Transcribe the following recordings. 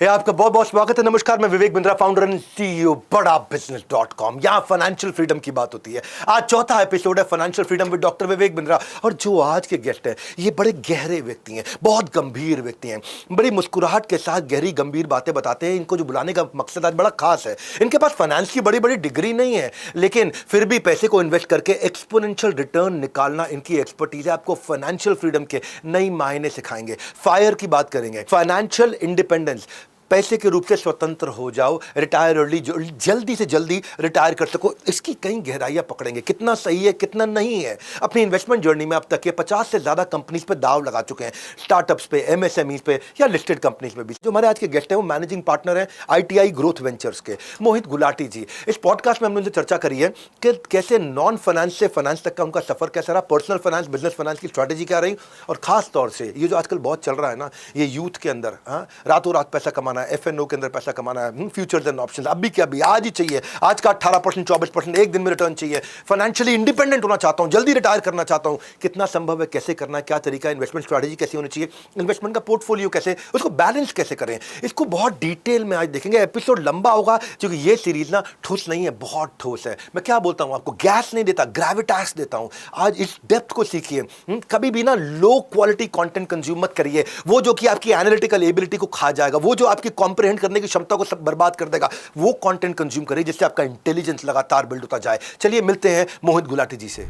आपका बहुत बहुत स्वागत है। नमस्कार, मैं Vivek Bindra, founder and CEO बड़ा बिजनेस.com। यहाँ फाइनेंशियल फ्रीडम की बात होती है। आज चौथा एपिसोड है financial freedom with doctor Vivek Bindra. और जो आज के गेस्ट हैं ये बड़े गहरे व्यक्ति हैं, बहुत गंभीर व्यक्ति हैं, बड़ी मुस्कुराहट के साथ गहरी गंभीर बातें बताते हैं। इनको जो बुलाने का मकसद आज बड़ा खास है। इनके पास फाइनेंस की बड़ी बड़ी डिग्री नहीं है, लेकिन फिर भी पैसे को इन्वेस्ट करके एक्सपोनेंशियल रिटर्न निकालना इनकी एक्सपर्टीज है। आपको फाइनेंशियल फ्रीडम के नई मायने सिखाएंगे। फायर की बात करेंगे, फाइनेंशियल इंडिपेंडेंस, पैसे के रूप से स्वतंत्र हो जाओ, रिटायर अर्ली, जल्दी से जल्दी रिटायर कर सको, इसकी कई गहराइयां पकड़ेंगे। कितना सही है, कितना नहीं है। अपनी इन्वेस्टमेंट जर्नी में अब तक ये 50 से ज्यादा कंपनीज पे दाव लगा चुके हैं, स्टार्टअप्स पे, एमएसएमईज पे या लिस्टेड कंपनीज पे भी। जो हमारे आज के गेस्ट हैं वो मैनेजिंग पार्टनर हैं आईटीआई ग्रोथ वेंचर्स के, मोहित गुलाटी जी। इस पॉडकास्ट में हमने उनसे चर्चा करी है कि कैसे नॉन फाइनेंस से फाइनेंस तक का उनका सफर कैसा रहा, पर्सनल फाइनेंस, बिजनेस फाइनेंस की स्ट्रैटेजी क्या रही, और खास तौर से ये जो आजकल बहुत चल रहा है ना, ये यूथ के अंदर रातों रात पैसा कमाना, एफएनओ के अंदर पैसा कमाना है, फ्यूचर्स एंड ऑप्शंस, अभी क्या अभी आज ही चाहिए, आज का 18% 24% एक दिन में रिटर्न चाहिए, फाइनेंशियली इंडिपेंडेंट होना चाहता हूं, जल्दी रिटायर करना चाहता हूं, कितना संभव है, कैसे करना है, क्या तरीका है, इन्वेस्टमेंट स्ट्रैटेजी कैसी होनी चाहिए, इन्वेस्टमेंट का पोर्टफोलियो कैसे, उसको बैलेंस कैसे करें, इसको बहुत डिटेल में आज देखेंगे। एपिसोड लंबा होगा क्योंकि ये सीरीज ना ठोस नहीं है, बहुत ठोस है। मैं क्या बोलता हूं आपको, गैस नहीं देता, ग्रेविटास देता हूं। आज इस डेप्थ को सीखिए। कभी भी ना लो क्वालिटी कंटेंट कंज्यूम मत करिए, वो जो कि आपकी एनालिटिकल एबिलिटी को खा जाएगा, वो जो आपकी कॉम्प्रिहेंड करने की क्षमता को सब बर्बाद कर देगा। वो कंटेंट कंज्यूम करिए जिससे आपका इंटेलिजेंस लगातार बिल्ड होता जाए। चलिए मिलते हैं मोहित गुलाटी जी से।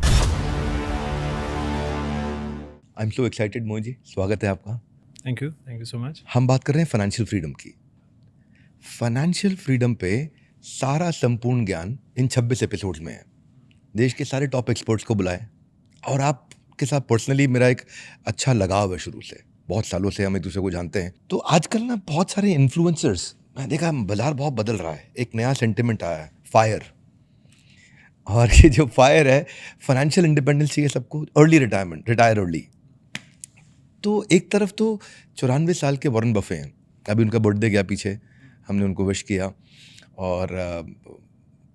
I am so excited Mohit ji, स्वागत है आपका। Thank you so much. हम बात कर रहे हैं फाइनेंशियल फ्रीडम की। फाइनेंशियल फ्रीडम पे सारा संपूर्ण ज्ञान इन 26 एपिसोड्स में है। देश के सारे टॉप एक्सपर्ट्स को बुलाए, और आपके साथ पर्सनली मेरा एक अच्छा लगाव है शुरू से, बहुत सालों से हम एक दूसरे को जानते हैं। तो आजकल ना बहुत सारे इन्फ्लुएंसर्स, मैं देखा बाजार बहुत बदल रहा है, एक नया सेंटिमेंट आया है, फायर। और ये जो फायर है, फाइनेंशियल इंडिपेंडेंस चाहिए सबको, अर्ली रिटायरमेंट, रिटायर अर्ली। तो एक तरफ तो 94 साल के वॉरेन बफे हैं, अभी उनका बर्थडे गया पीछे, हमने उनको विश किया, और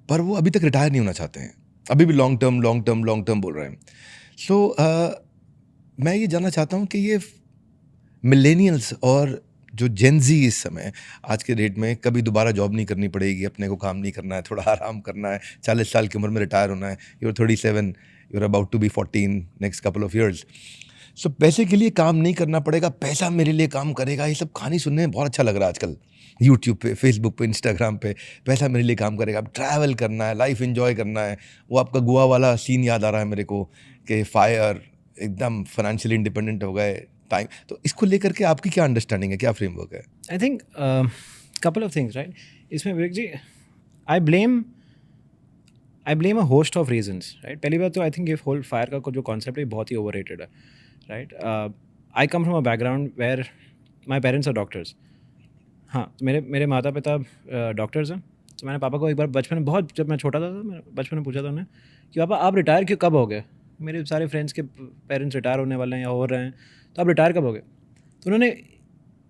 पर वो अभी तक रिटायर नहीं होना चाहते हैं, अभी भी लॉन्ग टर्म बोल रहे हैं। सो मैं ये जानना चाहता हूँ कि ये मिलेनियल्स और जो जेनजी इस समय आज के डेट में, कभी दोबारा जॉब नहीं करनी पड़ेगी, अपने को काम नहीं करना है, थोड़ा आराम करना है, 40 साल की उम्र में रिटायर होना है, you're 37, you're about to be 14 next couple of years. So पैसे के लिए काम नहीं करना पड़ेगा, पैसा मेरे लिए काम करेगा, ये सब कहानी सुनने में बहुत अच्छा लग रहा है आजकल। यूट्यूब पे, फेसबुक पे, इंस्टाग्राम पे, पैसा मेरे लिए काम करेगा, अब ट्रैवल करना है, लाइफ एंजॉय करना है। वो आपका गोवा वाला सीन याद आ रहा है मेरे को कि फायर, एकदम फाइनेंशियली इंडिपेंडेंट हो गए टाइम। तो इसको लेकर के आपकी क्या अंडरस्टैंडिंग है, क्या फ्रेमवर्क है? I think couple of things, right. इसमें Vivek ji, I blame a host of reasons, right. पहली बात तो आई थिंक ये होल फायर का जो कॉन्सेप्ट है बहुत ही ओवररेटेड है, right. I come from a background where my parents are doctors. हाँ, मेरे माता पिता डॉक्टर्स हैं। तो मैंने पापा को एक बार बचपन में, बहुत जब मैं छोटा था, मैं बचपन में पूछा था उन्हें कि पापा आप रिटायर कब हो गए, मेरे सारे फ्रेंड्स के पेरेंट्स रिटायर होने वाले हैं या हो रहे हैं, तो आप रिटायर कब हो गए? तो उन्होंने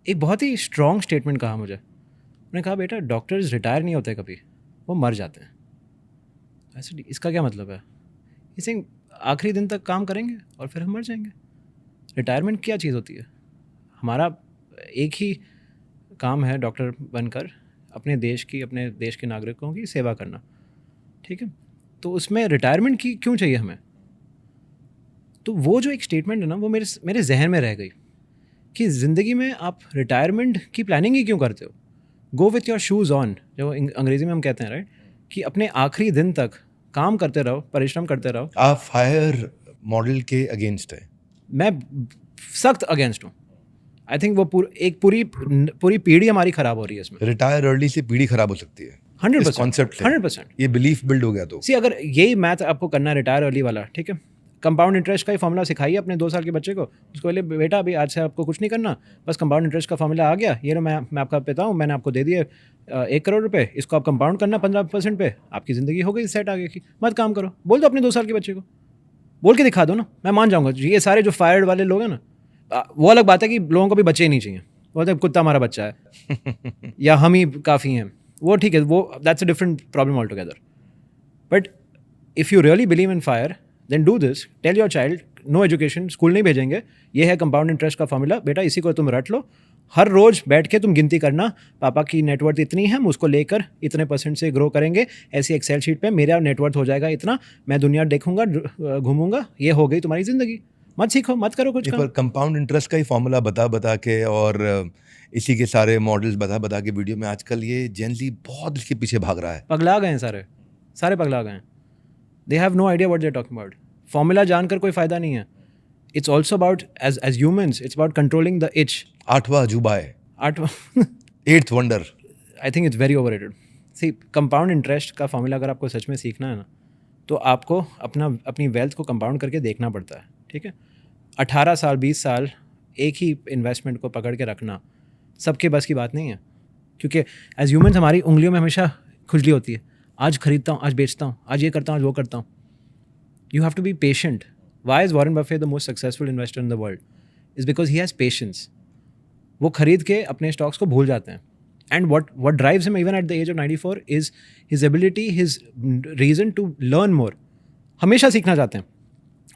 एक बहुत ही स्ट्रॉन्ग स्टेटमेंट कहा मुझे। उन्होंने कहा, बेटा डॉक्टर्स रिटायर नहीं होते कभी, वो मर जाते हैं। ऐसे इसका क्या मतलब है? इसे आखिरी दिन तक काम करेंगे और फिर हम मर जाएंगे। रिटायरमेंट क्या चीज़ होती है? हमारा एक ही काम है डॉक्टर बनकर अपने देश के नागरिकों की सेवा करना, ठीक है। तो उसमें रिटायरमेंट की क्यों चाहिए हमें? तो वो जो एक स्टेटमेंट है ना, वो मेरे जहन में रह गई कि ज़िंदगी में आप रिटायरमेंट की प्लानिंग ही क्यों करते हो? Go with your shoes on, जो अंग्रेजी में हम कहते हैं, राइट, कि अपने आखिरी दिन तक काम करते रहो, परिश्रम करते रहो। आप फायर मॉडल के अगेंस्ट है? मैं सख्त अगेंस्ट हूँ। आई थिंक वो पूरी पीढ़ी हमारी ख़राब हो रही है इसमें। रिटायर अर्ली से पीढ़ी खराब हो सकती है, 100% कॉन्सेप्ट 100%। ये बिलीफ बिल्ड हो गया तो अगर यही मैथ आपको करना है रिटायर अर्ली वाला, ठीक है, कंपाउंड इंटरेस्ट का ही फॉर्मूला सिखाइए अपने 2 साल के बच्चे को। उसको बोले, बेटा अभी आज से आपको कुछ नहीं करना, बस कंपाउंड इंटरेस्ट का फॉर्मूला आ गया, ये मैं आपका देता हूँ, मैंने आपको दे दिए 1 करोड़ रुपए, इसको आप कंपाउंड करना 15% पे, आपकी ज़िंदगी हो गई सेट आगे की। मत काम करो, बोल दो अपने 2 साल के बच्चे को, बोल के दिखा दो ना, मैं मान जाऊँगा। ये सारे जो फायर्ड वाले लोग हैं ना, वो अलग बात है कि लोगों को भी बच्चे ही नहीं चाहिए, वो तो कुत्ता हमारा बच्चा है या हम ही काफ़ी हैं, वो ठीक है, वो that's a different problem all together. But if you really believe in fire, then do this, tell your child, no education, school नहीं भेजेंगे, ये है कंपाउंड इंटरेस्ट का फॉर्मूला, बेटा इसी को तुम रट लो हर रोज बैठ के तुम गिनती करना, पापा की नेटवर्थ इतनी है, हम उसको लेकर इतने % से ग्रो करेंगे, ऐसी एक्सेल शीट पे मेरा नेटवर्थ हो जाएगा इतना, मैं दुनिया देखूंगा, घूमूंगा, ये हो गई तुम्हारी जिंदगी। मत सीखो, मत करो कुछ पर कंपाउंड इंटरेस्ट का ही फॉर्मूला बता बता के और इसी के सारे मॉडल्स बता बता के वीडियो में आजकल ये जेन ज़ी बहुत इसके पीछे भाग रहा है। पगला गए हैं सारे पगला गए हैं। They have no idea what they are talking about. Formula जानकर कोई फायदा नहीं है। It's also about as humans, it's about controlling the itch. 8वां अजूबा है, 8th wonder. I think it's very overrated. See, compound interest का फॉर्मूला अगर आपको सच में सीखना है ना, तो आपको अपनी वेल्थ को कंपाउंड करके देखना पड़ता है, ठीक है। 18 साल 20 साल एक ही इन्वेस्टमेंट को पकड़ के रखना सबके बस की बात नहीं है, क्योंकि एज ह्यूमंस हमारी उंगलियों में हमेशा खुजली होती है। आज खरीदता हूँ, आज बेचता हूँ, आज ये करता हूँ, आज वो करता हूँ। You have to be patient. Why is Warren Buffett the most successful investor in the world? Is because he has patience. वो खरीद के अपने स्टॉक्स को भूल जाते हैं। And what drives him even at the age of 94 is his ability, his reason to learn more. हमेशा सीखना चाहते हैं।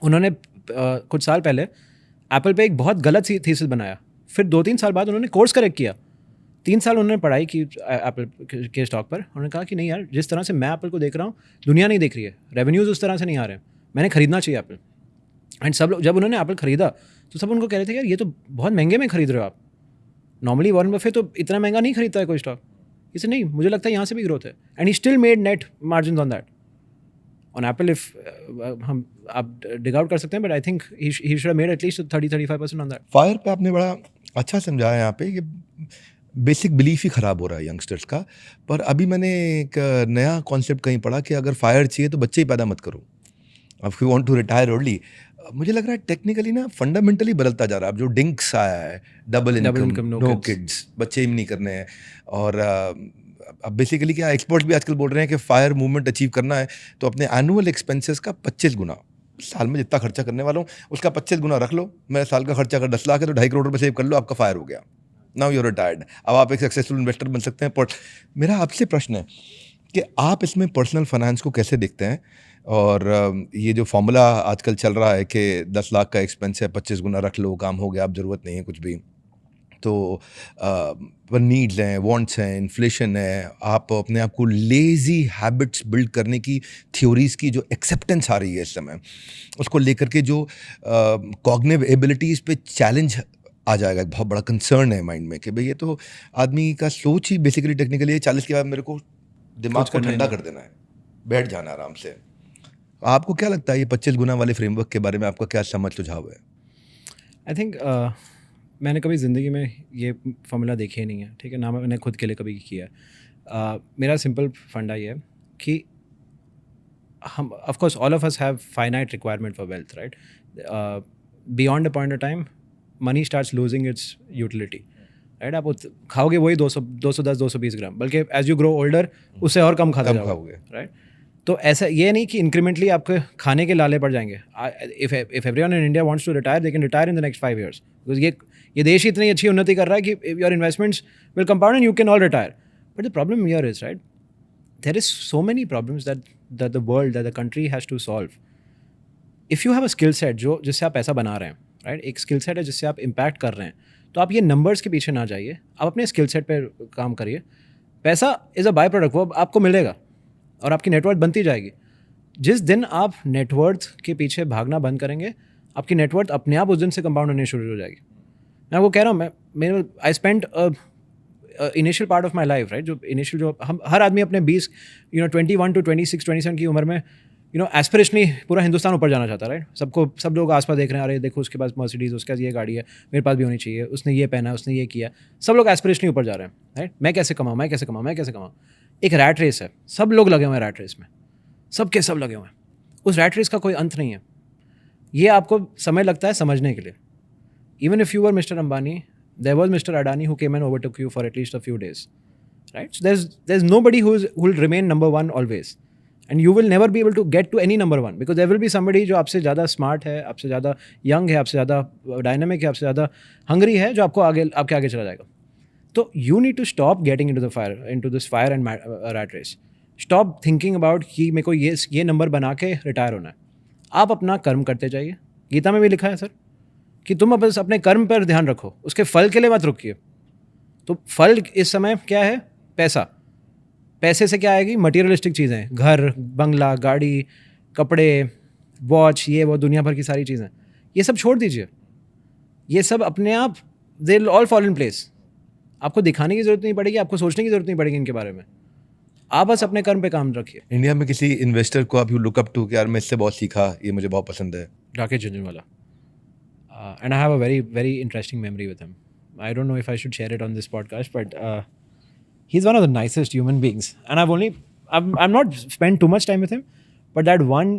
उन्होंने कुछ साल पहले एप्पल पे एक बहुत गलत सी थीसिस बनाया, फिर 2-3 साल बाद उन्होंने कोर्स करेक्ट किया। 3 साल उन्होंने पढ़ाई की एप्पल के स्टॉक पर। उन्होंने कहा कि नहीं यार, जिस तरह से मैं एप्पल को देख रहा हूँ दुनिया नहीं देख रही है, रेवेन्यूज़ उस तरह से नहीं आ रहे हैं, मैंने खरीदना चाहिए एप्पल। एंड सब लोग, जब उन्होंने एप्पल खरीदा तो सब उनको कह रहे थे यार ये तो बहुत महंगे में खरीद रहे हो आप, नॉर्मली वॉरेन बफेट तो इतना महंगा नहीं खरीदता है कोई स्टॉक। इसे नहीं, मुझे लगता है यहाँ से भी ग्रोथ है। And he still made net margin on that. On Apple if हम आप डिग आउट कर सकते हैं, but I think he should have made at least 30-35% on that. Fire पे आपने बड़ा अच्छा समझाया यहाँ पे कि बेसिक बिलीफ ही ख़राब हो रहा है यंगस्टर्स का। पर अभी मैंने एक नया कॉन्सेप्ट कहीं पढ़ा कि अगर फायर चाहिए तो बच्चे ही पैदा मत करो, if you want to retire early. मुझे लग रहा है टेक्निकली ना फंडामेंटली बदलता जा रहा है। अब जो डिंक्स आया है, डबल इनकम, नो किड्स, बच्चे ही नहीं करने हैं। और अब बेसिकली क्या एक्सपर्ट्स भी आजकल बोल रहे हैं कि फायर मूवमेंट अचीव करना है तो अपने एनुअल एक्सपेंसेस का 25 गुना, साल में जितना खर्चा करने वाला हूँ उसका 25 गुना रख लो। मेरा साल का खर्चा अगर 10 लाख है तो 2.5 करोड़ रुपये सेव कर लो, आपका फायर हो गया। Now you are retired. अब आप एक सक्सेसफुल इन्वेस्टर बन सकते हैं। पर मेरा आपसे प्रश्न है कि आप इसमें पर्सनल फाइनेंस को कैसे देखते हैं? और ये जो फॉर्मूला आजकल चल रहा है कि 10 लाख का एक्सपेंस है, 25 गुना रख लो, काम हो गया, अब ज़रूरत नहीं है कुछ भी। तो नीड्स हैं, वांट्स हैं, इन्फ्लेशन है, आप अपने आप को लेज़ी हैबिट्स बिल्ड करने की थ्योरीज़ की जो एक्सेप्टेंस आ रही है इस समय, उसको लेकर के जो कॉग्निटिव एबिलिटीज़ पे चैलेंज आ जाएगा। एक बहुत बड़ा कंसर्न है माइंड में कि भाई ये तो आदमी का सोच ही बेसिकली टेक्निकली 40 के बाद मेरे को दिमाग को ठंडा कर देना है, बैठ जाना आराम से। आपको क्या लगता है ये 25 गुना वाले फ्रेमवर्क के बारे में आपका क्या समझ सुझाव है? आई थिंक मैंने कभी ज़िंदगी में ये फॉर्मूला देखे नहीं है, ठीक है ना, मैंने खुद के लिए कभी किया है। मेरा सिंपल फंडा ये है कि हम, of course all of us have finite requirement for wealth, right. Beyond a point of time money starts losing its utility, right. आप खाओगे वही 210-220 ग्राम, बल्कि एज यू ग्रो ओल्डर उससे और कम खाते जाओगे, राइट। तो ऐसा ये नहीं कि इंक्रीमेंटली आपके खाने के लाले पड़ जाएंगे। If everyone in India wants to retire, they can retire in the next 5 years, because ये देश ही इतनी अच्छी उन्नति कर रहा है कि your investments will compound and you can all retire. But the problem here is, right, there is so many problems that the world, that the country has to solve. If you have a skill set जिससे आप पैसा बना रहे हैं, right, एक skill set है जिससे आप इम्पैक्ट कर रहे हैं, तो आप ये नंबर्स के पीछे ना जाइए, आप अपने स्किल सेट पर काम करिए। पैसा इज़ अ बाय प्रोडक्ट, वो आपको मिलेगा और आपकी नेटवर्थ बनती जाएगी। जिस दिन आप नेटवर्थ के पीछे भागना बंद करेंगे, आपकी नेटवर्थ अपने आप उस दिन से कंपाउंड होने शुरू हो जाएगी। मैं आपको कह रहा हूँ, I spend initial part of my life, right, जो इनिशियल जो हम हर आदमी अपने 21 to 26-27 की उम्र में एस्पिरेशनली पूरा हिंदुस्तान ऊपर जाना चाहता है, राइट। सब लोग आसपास देख रहे हैं, अरे देखो उसके पास मर्सिडीज़, उसके पास ये गाड़ी है, मेरे पास भी होनी चाहिए, उसने ये पहना, उसने ये किया। सब लोग एस्पिरेशनली ऊपर जा रहे हैं, राइट। मैं कैसे कमाऊँ। एक रैट रेस है, सब लोग लगे हुए हैं रैट रेस में, सब लगे हुए हैं। उस रैट रेस का कोई अंत नहीं है। ये आपको समय लगता है समझने के लिए। Even if you were mister Ambani, there was mister Adani who came and overtook you for at least a few days, right. So there is nobody who will remain number 1 always, and you will never be able to get to any number 1, because there will be somebody जो आपसे ज़्यादा smart है, आपसे ज़्यादा young है, आपसे ज़्यादा dynamic है, आपसे ज़्यादा हंगरी है, जो आपके आगे चला जाएगा। तो you need to stop getting into this fire and rat race. Stop thinking about कि मेरे को ये नंबर बना के रिटायर होना है। आप अपना कर्म करते जाइए। गीता में भी लिखा है सर कि तुम बस अपने कर्म पर ध्यान रखो, उसके फल के लिए मत रुकिए। तो फल इस समय क्या है? पैसा। पैसे से क्या आएगी? मटीरियलिस्टिक चीज़ें, घर, बंगला, गाड़ी, कपड़े, वॉच, ये वो दुनिया भर की सारी चीज़ें। ये सब छोड़ दीजिए, ये सब अपने आप they will all fall in place. आपको दिखाने की ज़रूरत नहीं पड़ेगी, आपको सोचने की ज़रूरत नहीं पड़ेगी इनके बारे में। आप बस अपने कर्म पे काम रखिए। इंडिया में किसी इन्वेस्टर को आप यू लुक अप टू कि यार मैं इससे बहुत सीखा, ये मुझे बहुत पसंद है? Rakesh Jhunjhunwala. And I have a very, very interesting memory with him. I don't know if I should share it on this podcast, but he's one of the nicest human beings. And I'm not spent too much time with him, but that one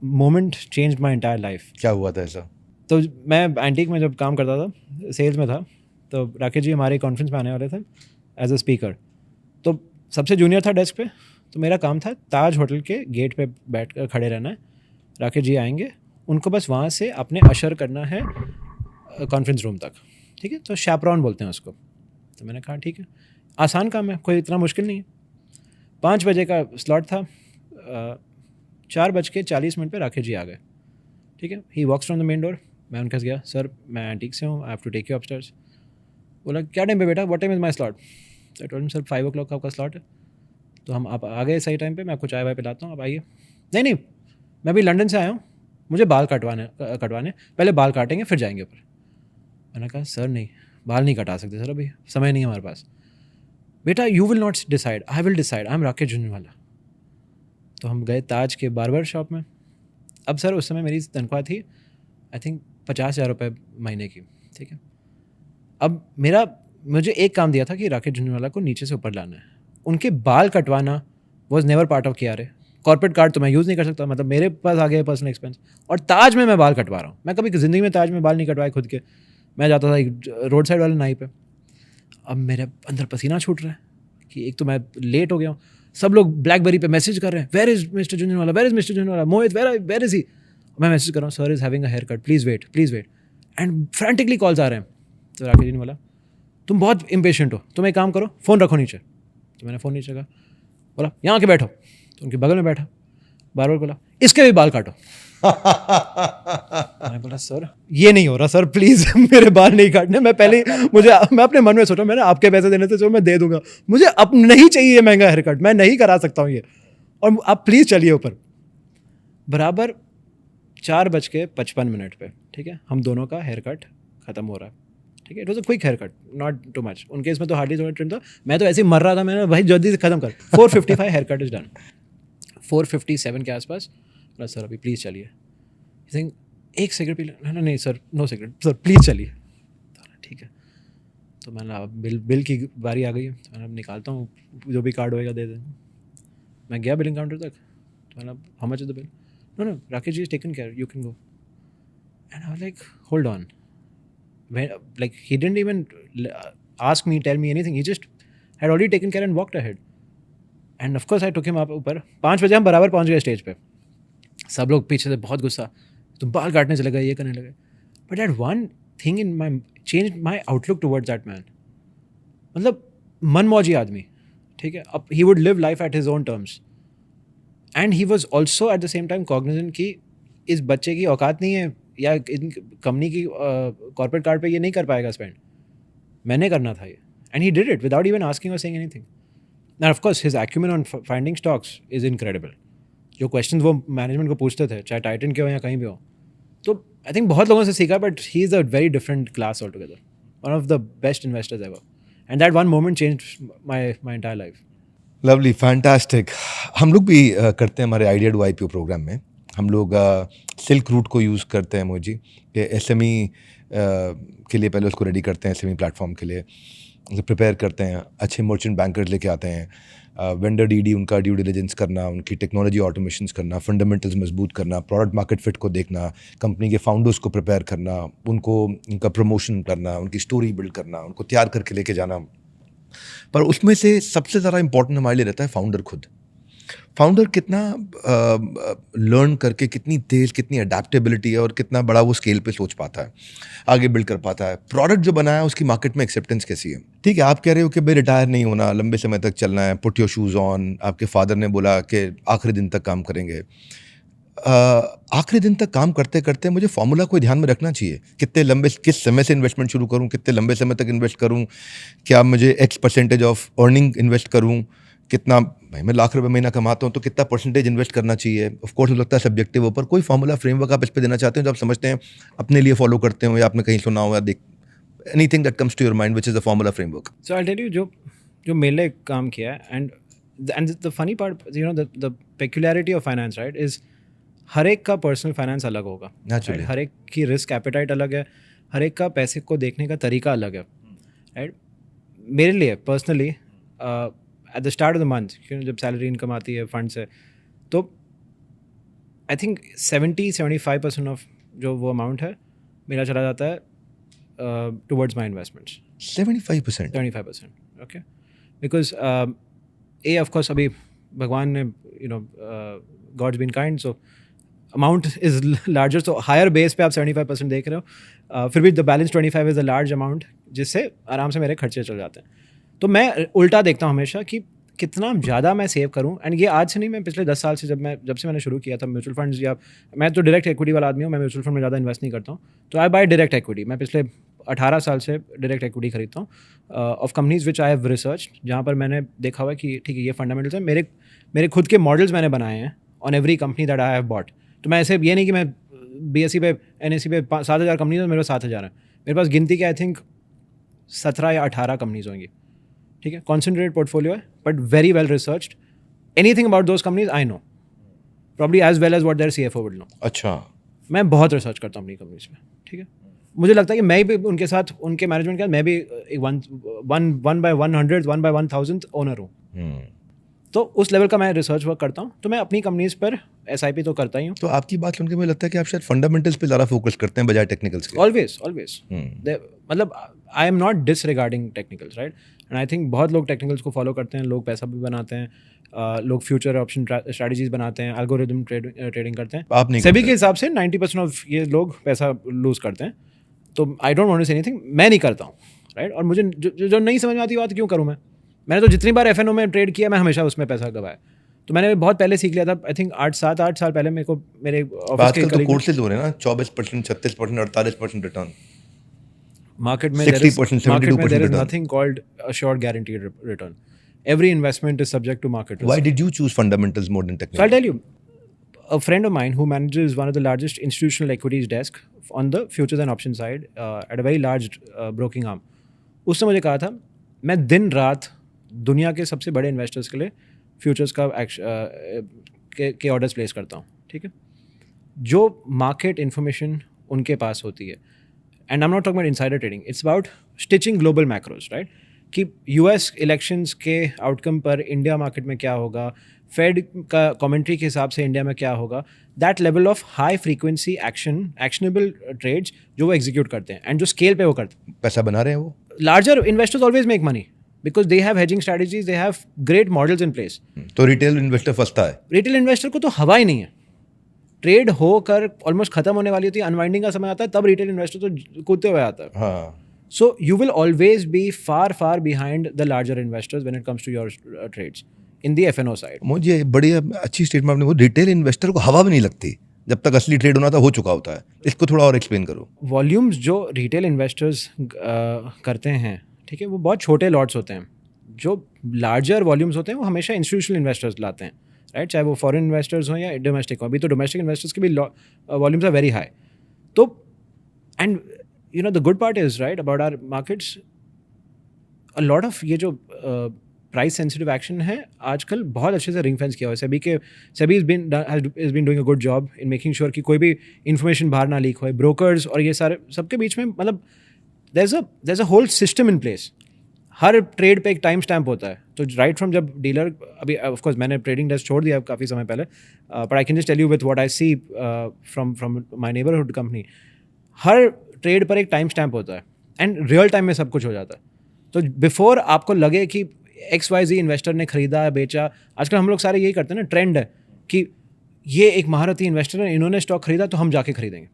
moment changed my entire life. क्या हुआ था ऐसा? तो मैं antique में जब काम करता था, सेल्स में था, तो राकेश जी हमारे कॉन्फ्रेंस में आने वाले थे एज अ स्पीकर। तो सबसे जूनियर था डेस्क पे, तो मेरा काम था ताज होटल के गेट पे बैठ कर खड़े रहना है। राकेश जी आएंगे, उनको बस वहाँ से अपने अशर करना है कॉन्फ्रेंस रूम तक, ठीक है? तो शैपरॉन बोलते हैं उसको। तो मैंने कहा ठीक है, आसान काम है, कोई इतना मुश्किल नहीं है। 5 बजे का स्लॉट था, 4:40 पे राकेश जी आ गए, ठीक है? He walks from the main door. मैं उनके पास गया, सर मैं एंटीक से हूँ, I have to take you upstairs. बोला क्या टाइम पे बेटा, what time is my slot? I told him sir 5 o'clock का आपका स्लॉट है। तो हम आप आ गए सही टाइम पे, मैं आपको चाय वाय पिलाता हूँ, आप आइए। नहीं, मैं अभी लंदन से आया हूँ, मुझे बाल कटवाने पहले बाल काटेंगे फिर जाएंगे ऊपर। मैंने कहा सर नहीं, बाल नहीं कटा सकते सर, अभी समय नहीं है हमारे पास। बेटा you will not decide, I will decide, I am Rakesh Jhunjhunwala. तो हम गए ताज के बार्बर शॉप में। अब सर उस समय मेरी तनख्वाह थी आई थिंक 50,000 रुपये महीने की, ठीक है? अब मुझे एक काम दिया था कि राकेश झुंझुनवाला को नीचे से ऊपर लाना है। उनके बाल कटवाना was never part of KRA। Corporate card तो मैं यूज़ नहीं कर सकता, मतलब मेरे पास आ गया पर्सनल एक्सपेंस। और ताज में मैं बाल कटवा रहा हूँ। मैं कभी ज़िंदगी में ताज में बाल नहीं कटवाए खुद के। मैं जाता था एक रोड साइड वाले नाई पे। अब मेरे अंदर पसीना छूट रहा है कि एक तो मैं लेट हो गया हूँ, सब लोग ब्लैकबेरी पे मैसेज कर रहे हैं, where is mister Jhunjhunwala, where is mister Jhunjhunwala, Mohit where is he. मैं मैसेज कर रहा हूँ, sir is having a hair cut, please wait. And frantically calls आ रहे हैं। तो राकेश जी ने बोला तुम बहुत इम्पेशेंट हो, तुम एक काम करो, फ़ोन रखो नीचे। तो मैंने फ़ोन नीचे रखा, बोला यहाँ आके बैठो। तो उनके बगल में बैठा, बार बोला इसके भी बाल काटो। मैंने बोला सर ये नहीं हो रहा सर, प्लीज़ मेरे बाल नहीं काटने। मैं अपने मन में सोचा मैंने आपके पैसे देने से जो मैं दे दूंगा, मुझे अब नहीं चाहिए महंगा हेयर कट, मैं नहीं करा सकता हूँ ये, और आप प्लीज़ चलिए ऊपर। बराबर 4:55 पे, ठीक है, हम दोनों का हेयर कट ख़त्म हो रहा है, ठीक है? It was a quick hair cut, not too much. उनके इसमें तो हार्डली थोड़ा ट्रिम था, मैं तो ऐसे ही मर रहा था। मैंने भाई जल्दी से ख़त्म कर। 4:55 हेयर कट इज़ डन। 4:57 के आसपास बोला सर अभी प्लीज़ चलिए। थिंक एक सिगरेट पी लें? नहीं sir, no cigarette sir, please चलिए। ठीक है। तो मैंने बिल की बारी आ गई है, तो मैंने निकालता हूँ, जो भी कार्ड होएगा दे दें। मैं गया बिलिंग काउंटर तक, तो मैंने how much is the bill? No Rakesh ji is taken care, you can go. And I was like hold on, like he didn't even ask me, tell me anything, he just had already taken care and walked ahead. And of course I took him up ऊपर। 5 बजे हम बराबर पहुंच गए stage पे। सब लोग पीछे से बहुत गुस्सा, तुम बाल काटने चले गए, ये करने लगे। But that one thing in my change my outlook towards that man. मतलब मनमौजी आदमी, ठीक है? अब he would live life at his own terms, and he was also at the same time Cognizant कि इस बच्चे की औकात नहीं है, या इन कंपनी की कॉर्पोरेट कार्ड पे ये नहीं कर पाएगा स्पेंड, मैंने करना था ये। And he did it without even asking और saying anything. And of course his acumen on finding stocks is incredible. जो क्वेश्चंस वो मैनेजमेंट को पूछते थे, चाहे टाइटन के हो या कहीं भी हो, तो आई थिंक बहुत लोगों से सीखा, but he is a very different class all together, one of the best investors ever, and that one moment changed my entire life. Lovely, fantastic. हम लोग भी करते हैं हमारे आइडिया टू IPO प्रोग्राम में, हम लोग सिल्क रूट को यूज़ करते हैं मोजी कि SME के लिए पहले उसको रेडी करते हैं, SME प्लेटफॉर्म के लिए प्रिपेयर करते हैं, अच्छे मर्चेंट बैंकर्स लेके आते हैं, वेंडर DD उनका ड्यू डिलिजेंस करना, उनकी टेक्नोलॉजी ऑटोमेशंस करना, फंडामेंटल्स मजबूत करना, प्रोडक्ट मार्केट फिट को देखना, कंपनी के फाउंडर्स को प्रिपेयर करना, उनका प्रमोशन करना, उनकी स्टोरी बिल्ड करना, उनको तैयार करके लेके जाना। पर उसमें से सबसे ज़्यादा इंपॉर्टेंट हमारे लिए रहता है फाउंडर खुद। फाउंडर कितना लर्न करके, कितनी तेज़, कितनी अडेप्टेबिलिटी है और कितना बड़ा वो स्केल पे सोच पाता है, आगे बिल्ड कर पाता है। प्रोडक्ट जो बनाया उसकी मार्केट में एक्सेप्टेंस कैसी है? ठीक है, आप कह रहे हो कि भाई रिटायर नहीं होना, लंबे समय तक चलना है, पुट योर शूज़ ऑन। आपके फादर ने बोला कि आखिरी दिन तक काम करेंगे। आखिरी दिन तक काम करते करते मुझे फॉर्मूला कोई ध्यान में रखना चाहिए, कितने लंबे किस समय से इन्वेस्टमेंट शुरू करूं, कितने लंबे समय तक इन्वेस्ट करूं, क्या मुझे X% ऑफ अर्निंग इन्वेस्ट करूं, कितना, भाई मैं लाख रुपए महीना कमाता हूं तो कितना परसेंटेज इन्वेस्ट करना चाहिए। ऑफ कोर्स लगता है सब्जेक्टिव ऊपर, कोई फॉर्मूला फ्रेमवर्क आप इस पे देना चाहते हो जो आप समझते हैं अपने लिए फॉलो करते हो या आपने कहीं सुना हो या देख, anything that comes to your mind which is a formula framework. So I'll tell you जो मेरे लिए काम किया है, and the funny part, the peculiarity of finance, right, is हर एक का पर्सनल फाइनेंस अलग होगा। Naturally. right? हर एक की रिस्क एपेटाइट अलग है, हर एक का पैसे को देखने का तरीका अलग है, राइट। मेरे लिए personally at the start of the month जब सैलरी इनकम आती है फंड से, तो आई थिंक 70-75% ऑफ जो वो अमाउंट है मेरा चला जाता है towards my investments. 75%। 75%, okay, because of course अभी भगवान ने God's been kind, so amount is larger, so higher base पे आप 75% देख रहे हो, फिर भी the balance 25 is a large amount जिससे आराम से मेरे खर्चे चल जाते हैं। तो मैं उल्टा देखता हूँ हमेशा कि कितना ज़्यादा मैं सेव करूँ, एंड ये आज से नहीं, मैं पिछले 10 साल से जब से मैंने शुरू किया था म्यूचुअल फंड्स, या मैं तो डायरेक्ट इक्विटी वाला आदमी हूँ, मैं म्यूचुअल फंड में ज़्यादा इन्वेस्ट नहीं करता हूँ, तो आई बाय डायरेक्ट इक्विटी। मैं पिछले 18 साल से डायरेक्ट इक्विटी खरीदता हूँ of companies which I have research, जहाँ पर मैंने देखा हुआ है कि ठीक है ये फंडामेंटल्स है, मेरे खुद के मॉडल्स मैंने बनाए हैं on every company that I have bought. तो मैं ऐसे ये नहीं कि मैं BSE पे NSE पे 7,000 कंपनीज है, मेरे पास 7,000 है, मेरे पास गिनती के आई थिंक 17 या 18 कंपनीज होंगी, ठीक है। कॉन्सेंट्रेटेड पोर्टफोलियो है but very well researched, anything about those companies I know probably as well as what their CFO will know. अच्छा, मैं बहुत रिसर्च करता हूँ अपनी कंपनीज में, ठीक है। मुझे लगता है कि मैं भी उनके साथ, उनके मैनेजमेंट के साथ मैं भी एक 1/100 1/1000 ओनर हूँ, तो उस लेवल का मैं रिसर्च वर्क करता हूँ। तो मैं अपनी कंपनीज पर SIP तो करता ही हूँ। तो आपकी बात सुनकर मुझे लगता है कि आप शायद फंडामेंटल्स पे ज़्यादा फोकस करते हैं बजाय टेक्निकल्स के। ऑलवेज मतलब आई am not disregarding technicals, right, and I think बहुत लोग टेक्निकल्स को फॉलो करते हैं, लोग पैसा भी बनाते हैं, लोग फ्यूचर ऑप्शन स्ट्रैटेजीज बनाते हैं, एल्गोरिदम ट्रेडिंग करते हैं। आप नहीं सभी करते। के हिसाब से 90% ऑफ ये लोग पैसा लूज करते हैं, तो I don't want to say anything, मैं नहीं करता हूँ, राइट। और मुझे जो नहीं समझ में आती बात क्यों करूँ मैंने तो जितनी बार FNO में ट्रेड किया मैं हमेशा उसमें पैसा गवाया। तो मैंने बहुत पहले सीख लिया था, आई थिंक 8 साल पहले मेरे को मेरे ऑफिस के आजकल तो colleague ने- कोर्सेज हो रहे हैं ना, 24%, 36%, 48% रिटर्न। market में 60%, there is 72% return. nothing called assured guaranteed return. Every investment is subject to market risk. Why did you choose fundamentals more than So I'll technical? tell you, a friend of mine who manages one of the largest institutional equities desk on the futures and options side at a very large broking arm, उसने मुझे कहा था मैं दिन रात दुनिया के सबसे बड़े इन्वेस्टर्स के लिए फ्यूचर्स का के ऑर्डर्स प्लेस करता हूँ, ठीक है। जो मार्केट इन्फॉर्मेशन उनके पास होती है, and I am not talking about insider trading, it's about stitching global macros, right, कि US इलेक्शंस के आउटकम पर इंडिया मार्केट में क्या होगा, फेड का कमेंट्री के हिसाब से इंडिया में क्या होगा, that level of high frequency actionable trades जो वो एग्जीक्यूट करते हैं एंड जो स्केल पे वो करते हैं। पैसा बना रहे हैं वो। Larger investors always make money because they have hedging strategies, they have great models in place. तो रिटेल इन्वेस्टर फंसता है। रिटेल इन्वेस्टर को तो हवा ही नहीं है, ट्रेड होकर ऑलमोस्ट खत्म होने वाली होती है, अनवाइंडिंग का समय आता है, तब रिटेल इन्वेस्टर तो कूदते हुए आता है। हाँ, So you will always be far behind the larger investors when it comes to your trades in the FNO side. मुझे बड़ी अच्छी स्टेटमेंट आपने, वो रिटेल इन्वेस्टर को हवा भी नहीं लगती जब तक असली ट्रेड होना था हो चुका होता है। इसको थोड़ा और एक्सप्लेन करो। वॉल्यूम्स जो रिटेल इन्वेस्टर्स करते हैं, ठीक है, वो बहुत छोटे लॉट्स होते हैं। जो लार्जर वॉल्यूम्स होते हैं वो हमेशा इंस्टीट्यूशनल इन्वेस्टर्स लाते हैं, राइट, चाहे वो फॉरेन इन्वेस्टर्स हों या डोमेस्टिक हों। अभी तो डोमेस्टिक इन्वेस्टर्स के भी वॉल्यूम्स आर वेरी हाई। तो and you know the good part is, right, about our markets, a lot of ये जो प्राइस सेंसिटिव एक्शन है आजकल बहुत अच्छे से रिंग फेंस किया हुआ है। SEBI has been doing a good job in making sure कि कोई भी इन्फॉर्मेशन बाहर ना लीक हो। ब्रोकर्स और ये सारे सबके बीच में मतलब there's a whole system in place। हर ट्रेड पे एक टाइम स्टैम्प होता है। तो राइट फ्रॉम जब डीलर, अभी ऑफ कोर्स मैंने ट्रेडिंग डेस्क छोड़ दिया काफ़ी समय पहले, but I can just tell you with what I see from my neighbourhood company, हर ट्रेड पर एक टाइम स्टैम्प होता है एंड रियल टाइम में सब कुछ हो जाता है। तो बिफोर आपको लगे कि XYZ इन्वेस्टर ने खरीदा बेचा, आजकल हम लोग सारे यही करते हैं ना, ट्रेंड है कि ये एक महारथी इन्वेस्टर है, इन्होंने स्टॉक खरीदा तो हम जाके खरीदेंगे।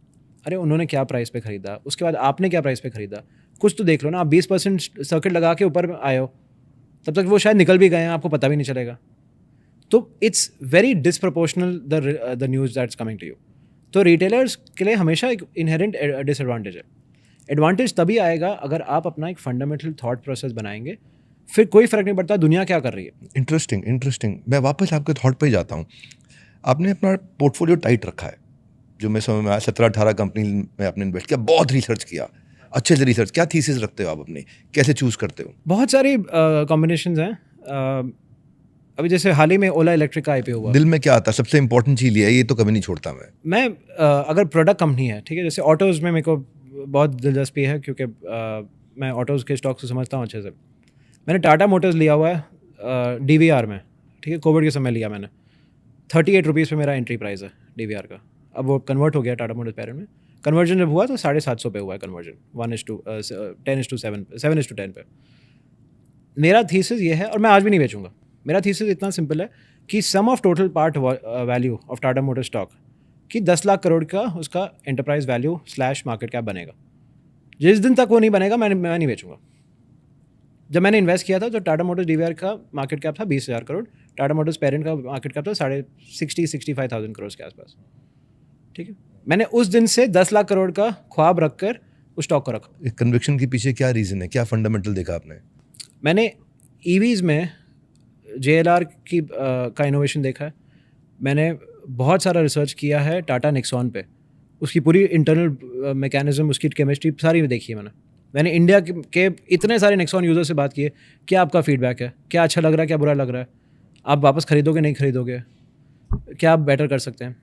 अरे उन्होंने क्या प्राइस पे खरीदा, उसके बाद आपने क्या प्राइस पे खरीदा, कुछ तो देख लो ना। आप 20% सर्किट लगा के ऊपर आए हो, तब तक वो शायद निकल भी गए हैं, आपको पता भी नहीं चलेगा। तो it's very disproportional the news that's coming to you. तो रिटेलर्स के लिए हमेशा एक इनहेरेंट डिसएडवांटेज है. एडवांटेज तभी आएगा अगर आप अपना एक फंडामेंटल थॉट प्रोसेस बनाएंगे, फिर कोई फ़र्क नहीं पड़ता दुनिया क्या कर रही है. इंटरेस्टिंग. मैं वापस आपके थॉट पे ही जाता हूँ. आपने अपना पोर्टफोलियो टाइट रखा है, जो मैं समझ में आया 17-18 कंपनी में आपने इन्वेस्ट किया, बहुत रिसर्च किया, अच्छे से रिसर्च. क्या थीसिस रखते हो आप अपनी, कैसे चूज़ करते हो? बहुत सारी कॉम्बिनेशंस हैं. अभी जैसे हाल ही में ओला इलेक्ट्रिक का आईपीओ हुआ. दिल में क्या आता है? सबसे इंपॉर्टेंट चीज़ ये है, ये तो कभी नहीं छोड़ता मैं. अगर प्रोडक्ट कंपनी है, ठीक है, जैसे ऑटोज़ में मेरे को बहुत दिलचस्पी है क्योंकि मैं ऑटोज़ के स्टॉक को समझता हूँ अच्छे से. मैंने टाटा मोटर्स लिया हुआ है DVR में, ठीक है, कोविड के समय लिया मैंने. 38 रुपीज़ पे मेरा एंट्री प्राइस है DVR का. अब वो कन्वर्ट हो गया टाटा मोटर्स पेरेंट में. कन्वर्जन जब हुआ तो 750 पे हुआ है कन्वर्जन, 7:10 पे. मेरा थीसिस ये है, और मैं आज भी नहीं बेचूंगा. मेरा थीसिस इतना सिंपल है कि sum of total part value of Tata motor stock कि 10 लाख करोड़ का उसका एंटरप्राइज वैल्यू / मार्केट कैप बनेगा. जिस दिन तक वो नहीं बनेगा मैं नहीं बेचूंगा. जब मैंने इन्वेस्ट किया था तो टाटा मोटर्स DVR का मार्केट कैप था 20,000 करोड़. टाटा मोटर्स पेरेंट का मार्केट कैप था 65,000 करोड़ के आसपास. ठीक है, मैंने उस दिन से 10 लाख करोड़ का ख्वाब रखकर उस स्टॉक को रखा. कन्विक्शन के पीछे क्या रीज़न है, क्या फंडामेंटल देखा आपने? मैंने EVs में JLR की का इनोवेशन देखा है. मैंने बहुत सारा रिसर्च किया है टाटा निक्सॉन पे. उसकी पूरी इंटरनल मैकेनिज्म, उसकी केमिस्ट्री सारी देखी है मैंने इंडिया के इतने सारे निक्सॉन यूज़र से बात की है. क्या आपका फीडबैक है, क्या अच्छा लग रहा है, क्या बुरा लग रहा है, आप वापस खरीदोगे नहीं खरीदोगे, क्या आप बेटर कर सकते हैं.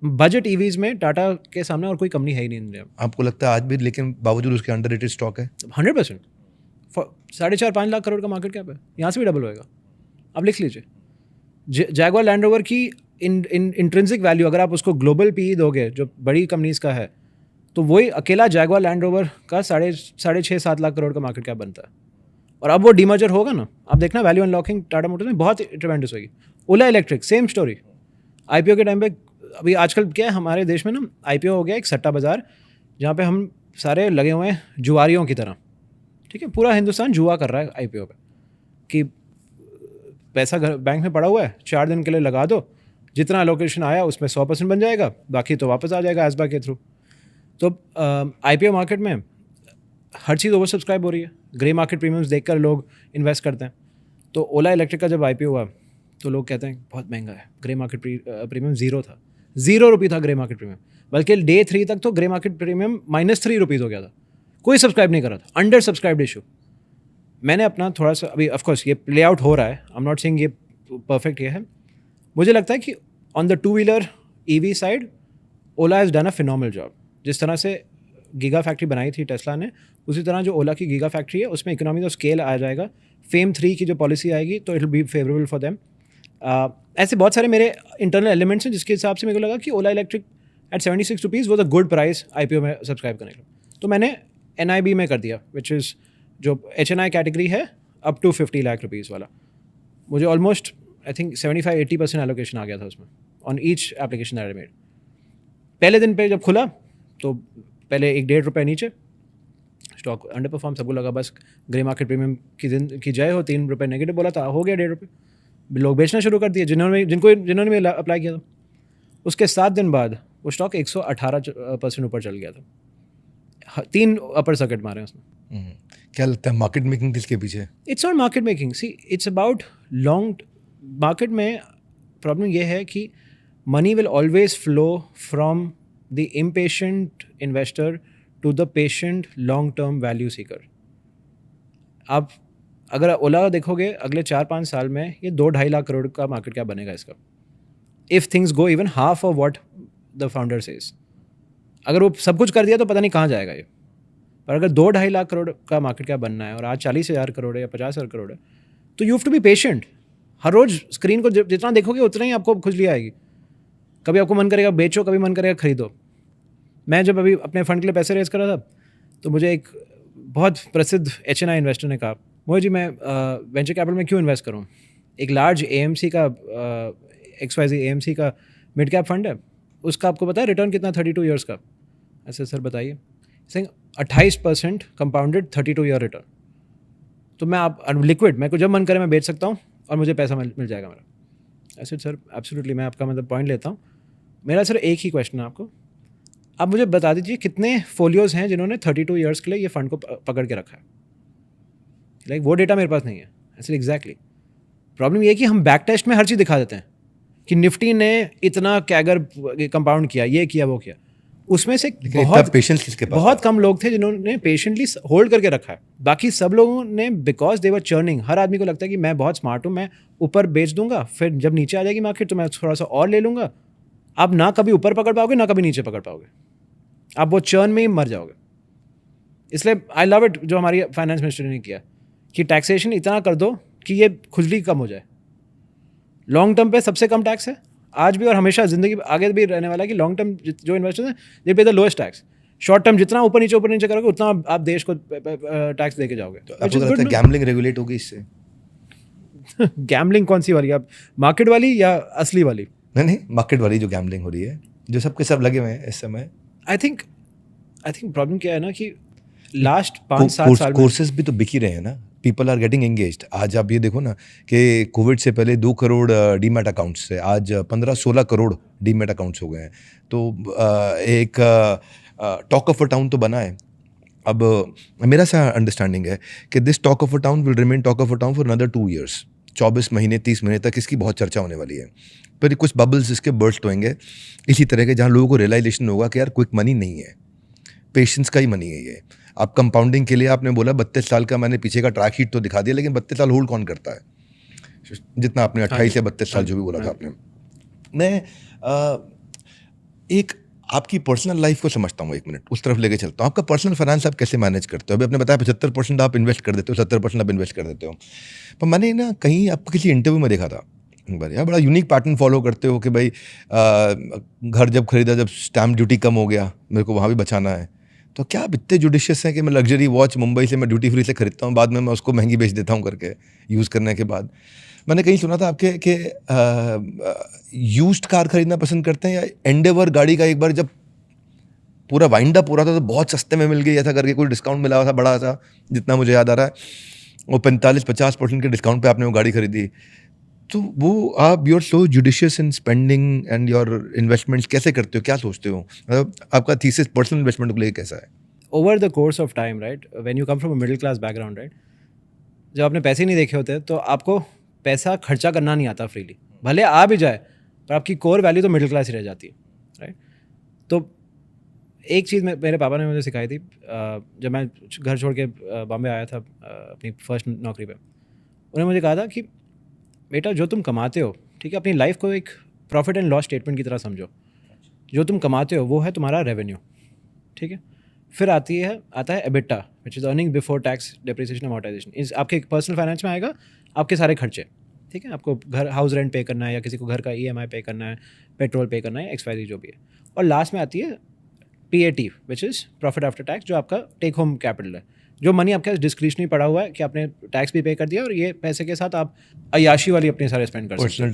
बजट EVs में टाटा के सामने और कोई कंपनी है ही नहीं इंडिया में. आपको लगता है आज भी, लेकिन बावजूद उसके अंडररेटेड स्टॉक है? 100%. 4.5-5 लाख करोड़ का मार्केट कैप है, यहाँ से भी डबल होएगा. आप लिख लीजिए. जैगुआर लैंड रोवर की इंट्रिंसिक वैल्यू अगर आप उसको ग्लोबल PE दोगे जो बड़ी कंपनीज का है, तो वही अकेला जैगुआर लैंड रोवर का 6.5-7 लाख करोड़ का मार्केट कैप बनता है. और अब वो डीमर्जर होगा ना, आप देखना वैल्यू अनलॉकिंग टाटा मोटर्स में बहुत ट्रेमेंडस होगी. ओला इलेक्ट्रिक सेम स्टोरी. IPO के टाइम पे, अभी आजकल क्या है हमारे देश में ना, IPO हो गया एक सट्टा बाज़ार जहाँ पे हम सारे लगे हुए हैं जुआरियों की तरह. ठीक है, पूरा हिंदुस्तान जुआ कर रहा है IPO पे कि पैसा घर बैंक में पड़ा हुआ है, 4 दिन के लिए लगा दो, जितना एलोकेशन आया उसमें 100% बन जाएगा, बाकी तो वापस आ जाएगा एसबा के थ्रू. तो IPO मार्केट में हर चीज़ ओवर सब्सक्राइब हो रही है. ग्रे मार्केट प्रीमियम्स देखकर लोग इन्वेस्ट करते हैं. तो ओला इलेक्ट्रिक का जब IPO हुआ तो लोग कहते हैं बहुत महंगा है. ग्रे मार्केट प्रीमियम 0 था, 0 रुपये था ग्रे मार्केट प्रीमियम. बल्कि डे 3 तक तो ग्रे मार्केट प्रीमियम -3 रुपीज़ हो गया था. कोई सब्सक्राइब नहीं कर रहा था, अंडर सब्सक्राइब्ड इशू. मैंने अपना थोड़ा सा, अभी ऑफकोर्स ये प्ले आउट हो रहा है, आई एम नॉट सेइंग ये परफेक्ट ये है. मुझे लगता है कि on the two-wheeler EV side Ola has done a phenomenal job. जिस तरह से गीगा फैक्ट्री बनाई थी टेस्ला ने, उसी तरह जो ओला की गीगा फैक्ट्री है उसमें इकोनॉमी ऑफ स्केल आ जाएगा. फेम 3 की जो पॉलिसी आएगी तो it will be favourable for them. ऐसे बहुत सारे मेरे इंटरनल एलिमेंट्स हैं जिसके हिसाब से मेरे को लगा कि Ola electric at 76 rupees was a good price IPO में सब्सक्राइब करने का. तो मैंने NIB में कर दिया, विच इज़ जो HNI कैटेगरी है अप टू 50 लाख रुपीज़ वाला. मुझे ऑलमोस्ट आई थिंक 75-80% एलोकेशन आ गया था उसमें on each application that I made. पहले दिन पे जब खुला तो पहले 1-1.5 रुपये नीचे स्टॉक अंडर परफॉर्म. सबको लगा बस ग्रे मार्केट प्रीमियम की जय हो. 3 रुपये नेगेटिव बोला था, हो गया 1.5 रुपये. लोग बेचना शुरू कर दिए जिन्होंने भी अप्लाई किया था. उसके 7 दिन बाद वो स्टॉक 118% ऊपर चल गया था. 3 अपर सर्किट मारे उसने. क्या लगता है मार्केट मेकिंग किसके पीछे? It's not market making. See, it's about long. Market में प्रॉब्लम यह है कि money will always flow from the impatient investor to the patient long term value seeker. आप अगर ओला देखोगे अगले 4-5 साल में ये 2-2.5 लाख करोड़ का मार्केट क्या बनेगा इसका, if things go even half of what the founder says. अगर वो सब कुछ कर दिया तो पता नहीं कहाँ जाएगा ये. पर अगर 2-2.5 लाख करोड़ का मार्केट क्या बनना है और आज 40,000 करोड़ है या 50,000 करोड़ है, तो you have to be patient. हर रोज़ स्क्रीन को जितना देखोगे उतना ही आपको खुजली आएगी. कभी आपको मन करेगा बेचो, कभी मन करेगा खरीदो. मैं जब अभी अपने फंड के लिए पैसे रेज कर रहा था तो मुझे एक बहुत प्रसिद्ध HNI इन्वेस्टर ने कहा, मोहित जी मैं वेंचर कैपिटल में क्यों इन्वेस्ट करूँ. एक लार्ज AMC का XYZ AMC का मिड कैप फंड है, उसका आपको पता है रिटर्न कितना 32 ईयर्स का. ऐसे सर बताइए. Singh 28% compounded 32 year return. तो मैं आप लिक्विड, मेरे को जब मन करे मैं बेच सकता हूँ और मुझे पैसा मिल जाएगा मेरा. ऐसे सर एब्सोल्युटली मैं आपका मतलब पॉइंट लेता हूँ. मेरा सर एक ही क्वेश्चन है आपको. आप मुझे बता दीजिए कितने फोलियोज हैं जिन्होंने 32 ईयर्स के लिए ये फंड को पकड़ के रखा है. लाइक वो डेटा मेरे पास नहीं है. ऐसे एग्जैक्टली प्रॉब्लम ये है कि हम बैक टेस्ट में हर चीज़ दिखा देते हैं कि निफ्टी ने इतना कैगर कंपाउंड किया, ये किया, वो किया. उसमें से बहुत पेशेंस किसके पास बहुत कम लोग थे जिन्होंने पेशेंटली होल्ड करके रखा है. बाकी सब लोगों ने बिकॉज दे वर चर्निंग. हर आदमी को लगता है कि मैं बहुत स्मार्ट हूँ, मैं ऊपर बेच दूंगा, फिर जब नीचे आ जाएगी मार्केट तो मैं थोड़ा सा और ले लूंगा. आप ना कभी ऊपर पकड़ पाओगे ना कभी नीचे पकड़ पाओगे. आप वो चर्न में ही मर जाओगे. इसलिए आई लव इट जो हमारी फाइनेंस मिनिस्टर ने किया कि टैक्सेशन इतना कर दो कि ये खुजली कम हो जाए. लॉन्ग टर्म पे सबसे कम टैक्स है आज भी और हमेशा जिंदगी आगे भी रहने वाला है कि लॉन्ग टर्म जो इन्वेस्टर्स हैं दे पे the lowest tax. Short term जितना ऊपर नीचे करोगे उतना आप देश को टैक्स देके जाओगे. तो आपको लगता है गैम्बलिंग रेगुलेट होगी इससे? गैम्बलिंग कौन सी वाली? आप मार्केट वाली या असली वाली? नहीं, मार्केट वाली जो गैम्बलिंग हो रही है, जो सबके सब लगे हुए हैं इस समय. आई थिंक प्रॉब्लम क्या है ना कि लास्ट 5-7 साल कोर्सेज भी तो बिक ही रहे हैं ना. People are getting engaged. आज आप ये देखो ना कि कोविड से पहले 2 करोड़ डीमैट अकाउंट्स थे, आज 15-16 करोड़ डीमैट अकाउंट्स हो गए हैं. तो एक टॉक ऑफ अ टाउन तो बना है. अब मेरा सा अंडरस्टैंडिंग है कि this talk of a town will remain talk of a town for another 2 years. 24 महीने 30 महीने तक इसकी बहुत चर्चा होने वाली है. पर कुछ बबल्स इसके बर्स्ट होंगे इसी तरह के, जहाँ लोगों को रियलाइजेशन होगा कि यार क्विक मनी नहीं है, पेशेंस का ही मनी है ये. आप कंपाउंडिंग के लिए आपने बोला 32 साल का, मैंने पीछे का ट्रैक शीट तो दिखा दिया, लेकिन 32 साल होल्ड कौन करता है? जितना आपने 28 से 32 साल जो भी बोला था आपने. मैं एक आपकी पर्सनल लाइफ को समझता हूँ, 1 मिनट उस तरफ लेके चलता हूँ. आपका पर्सनल फाइनेंस आप कैसे मैनेज करते हो? अभी आपने बताया 75% आप इन्वेस्ट कर देते हो, 70% आप इन्वेस्ट कर देते हो. पर मैंने ना कहीं आपको किसी इंटरव्यू में देखा था यार, बड़ा यूनिक पैटर्न फॉलो करते हो कि भाई घर जब खरीदा, जब स्टैम्प ड्यूटी कम हो गया, मेरे को वहाँ भी बचाना है. तो क्या आप इतने जुडिशियस हैं कि मैं लग्जरी वॉच मुंबई से मैं ड्यूटी फ्री से खरीदता हूँ, बाद में मैं उसको महंगी बेच देता हूँ करके यूज़ करने के बाद? मैंने कहीं सुना था आपके कि यूज्ड कार खरीदना पसंद करते हैं, या एंडेवर गाड़ी का एक बार जब पूरा वाइंड अप हो रहा था तो बहुत सस्ते में मिल गई ऐसा करके, कोई डिस्काउंट मिला हुआ था बड़ा सा, जितना मुझे याद आ रहा है, वो 45-50% के डिस्काउंट पे आपने वो गाड़ी खरीदी. तो वो आप you are so judicious in spending and your investments कैसे करते हो? क्या सोचते हो? मतलब आपका थीसिस पर्सनल इन्वेस्टमेंट को लेकर कैसा है? Over the course of time, right, when you come from a middle class background, right, जब आपने पैसे नहीं देखे होते तो आपको पैसा खर्चा करना नहीं आता फ्रीली. भले आ भी जाए पर आपकी कोर वैल्यू तो मिडिल क्लास ही रह जाती है, राइट. तो एक चीज़ मेरे पापा ने मुझे सिखाई थी जब मैं घर छोड़ के बॉम्बे आया था अपनी फर्स्ट नौकरी पे. उन्होंने मुझे कहा था कि बेटा जो तुम कमाते हो, ठीक है, अपनी लाइफ को एक प्रॉफिट एंड लॉस स्टेटमेंट की तरह समझो. जो तुम कमाते हो वो है तुम्हारा रेवेन्यू, ठीक है. फिर आता है EBITDA, which is earning before tax depreciation amortisation. इस आपके पर्सनल फाइनेंस में आएगा आपके सारे खर्चे, ठीक है. आपको घर हाउस रेंट पे करना है, या किसी को घर का EMI पे करना है, पेट्रोल पे करना है, XYZ जो भी है. और लास्ट में आती है PAT, which is profit after tax, जो आपका टेक होम कैपिटल है, जो मनी आपके डिस्क्रिशनरी पड़ा हुआ है कि आपने टैक्स भी पे कर दिया और ये पैसे के साथ आप अयाशी वाली अपने सारे स्पेंड कर सकते हो. Personal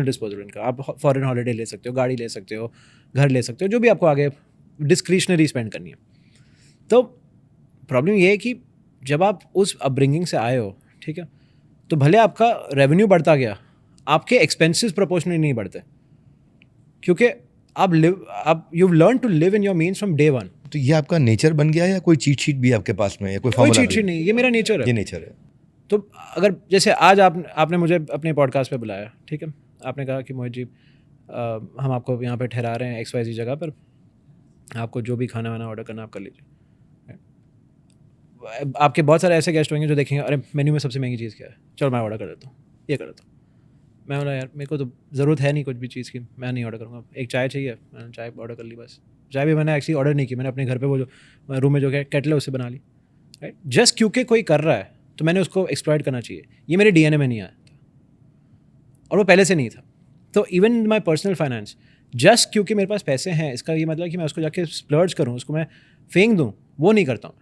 disposable income. आप फॉरेन हॉलीडे ले सकते हो, गाड़ी ले सकते हो, घर ले सकते हो, जो भी आपको आगे डिस्क्रिशनरी स्पेंड करनी है. तो प्रॉब्लम ये है कि जब आप उस अपब्रिंगिंग से आए हो, ठीक है, तो भले आपका रेवेन्यू बढ़ता गया, आपके एक्सपेंसेस प्रोपोर्शनली नहीं बढ़ते, क्योंकि आप you learn to live in your means from day one. तो ये आपका नेचर बन गया है, या कोई चीट शीट भी आपके पास में, या कोई कोई चीट शीट नहीं, ये मेरा नेचर है. ये नेचर है. तो अगर जैसे आज आपने मुझे अपने पॉडकास्ट पे बुलाया, ठीक है, आपने कहा कि मोहित जी हम आपको यहाँ पे ठहरा रहे हैं XYZ जगह पर, आपको जो भी खाना वाना ऑर्डर करना आप कर लीजिए. आपके बहुत सारे ऐसे गेस्ट होंगे जो देखेंगे अरे मेन्यू में सबसे महंगी चीज़ क्या है, चलो मैं ऑर्डर कर देता हूँ, ये कर देता हूँ. मैं बोला यार मेरे को तो ज़रूरत है नहीं कुछ भी चीज़ की, मैं नहीं ऑर्डर करूँगा. एक चाय चाहिए, मैंने चाय ऑर्डर कर ली बस. चाय भी मैंने एक्चुअली ऑर्डर नहीं की, मैंने अपने घर पे वो जो रूम में जो केटल है उससे बना ली, राइट. जस्ट क्योंकि कोई कर रहा है तो मैंने उसको एक्सप्लॉइट करना चाहिए. ये मेरे DNA में नहीं आया था और वो पहले से नहीं था. तो even my personal finance, just क्योंकि मेरे पास पैसे हैं इसका ये मतलब कि मैं उसको जाके स्प्लर्ज करूँ, उसको मैं फेंक दूँ, वो नहीं करता हूँ.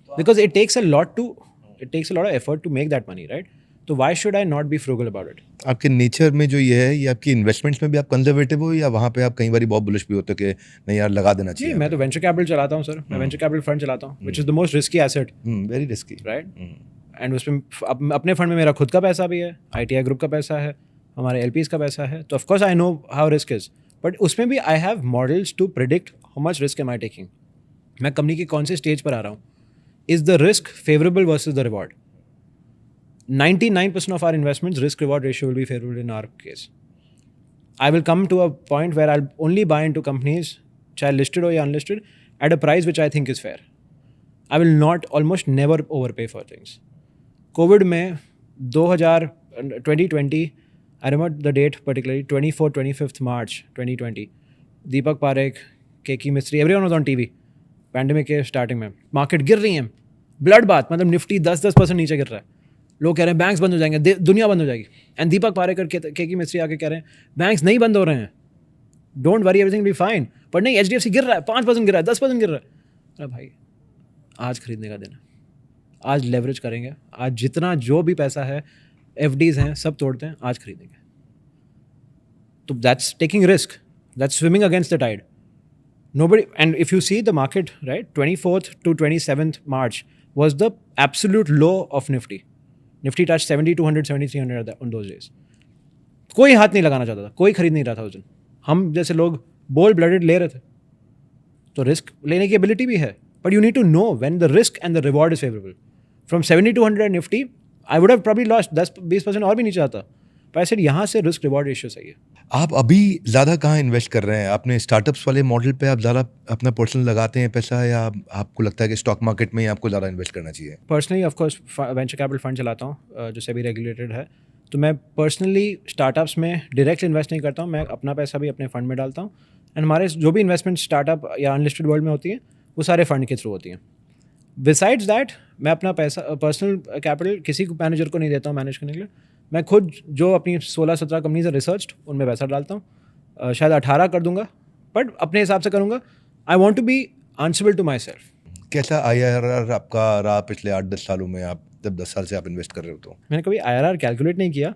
Because it takes a lot of effort to make that money, right. तो why should I not be frugal about it? आपके नेचर में जो ये है, ये आपकी इन्वेस्टमेंट्स में भी आप कंजर्वेटिव हो, या वहाँ पे आप कई बार बहुत बुलिश भी होते हो कि नहीं यार लगा देना चाहिए? मैं तो वेंचर कैपिटल चलाता हूँ सर. मैं वेंचर कैपिटल फंड चलाता हूँ, which is the most risky asset. Very risky, right. And उसमें अपने फंड में मेरा खुद का पैसा भी है, ITI ग्रुप का पैसा है, हमारे LPs का पैसा है, तो of course I know how risk is, but उसमें भी I have models to predict how much risk am I taking. मैं कंपनी के कौन से स्टेज पर आ रहा हूँ. Is the risk favourable versus the reward? 99% of our investments, risk reward ratio will be favorable in our case. I will come to a point where I'll only buy into companies, चाहे listed or unlisted, at a price which I think is fair. I will not, almost never overpay for things. COVID में 2020, I remember the date particularly, 25th March 2020, Deepak Parekh, केकी मिस्त्री, everyone was on TV. Pandemic के starting में market गिर रही है, blood बात, मतलब Nifty 10% नीचे गिर रहा है. लोग कह रहे हैं बैंक्स बंद हो जाएंगे, दुनिया बंद हो जाएगी. एंड दीपक पारेकर केकी मिस्त्री आके कह रहे हैं बैंक्स नहीं बंद हो रहे हैं, don't worry, everything be fine. पर नहीं, HDFC गिर रहा है, 5% गिर रहा है, 10% गिर रहा है. अरे भाई, आज खरीदने का दिन है, आज लेवरेज करेंगे, आज जितना जो भी पैसा है, FDs हैं, सब तोड़ते हैं, आज खरीदेंगे. तो that's taking risk, that's swimming against the tide. Nobody, and if you see the market, right, 24th to 27th March was the absolute low of Nifty. Nifty touched 7200, 7300 on those days. कोई हाथ नहीं लगाना चाहता था, कोई खरीद नहीं रहा था उस दिन. हम जैसे लोग बोल्ड ब्लडेड ले रहे थे. तो रिस्क लेने की एबिलिटी भी है, but you need to know when the risk and the reward is favourable. From 7200 Nifty I would have probably lost 10-20% और भी नीचे आता. पर ऐसे यहाँ से रिस्क रिवॉर्ड रेशियो सही है. आप अभी ज़्यादा कहाँ इन्वेस्ट कर रहे हैं? आपने स्टार्टअप्स वाले मॉडल पे आप ज़्यादा अपना पर्सनल लगाते हैं पैसा, या आपको लगता है कि स्टॉक मार्केट में ही आपको ज़्यादा इन्वेस्ट करना चाहिए? Personally of course venture capital fund चलाता हूँ जो सेबी रेगुलेटेड है, तो मैं पर्सनली स्टार्टअप्स में डायरेक्ट इन्वेस्ट नहीं करता हूँ. मैं अपना पैसा भी अपने फंड में डालता हूँ. एंड हमारे जो भी इन्वेस्टमेंट स्टार्टअप या अनलिस्टेड वर्ल्ड में होती हैं, वो सारे फंड के थ्रू होती हैं. बिसाइड्स दैट मैं अपना पैसा पर्सनल कैपिटल किसी को मैनेजर को नहीं देता हूँ मैनेज करने के लिए. मैं खुद जो अपनी 16-17 कंपनीज है रिसर्च, उनमें पैसा डालता हूँ. शायद 18 कर दूंगा, बट अपने हिसाब से करूँगा. I want to be answerable to my self. कैसा IRR आपका रहा पिछले 8-10 सालों में? आप जब 10 साल से आप इन्वेस्ट कर रहे हो तो मैंने कभी IRR कैलकुलेट नहीं किया,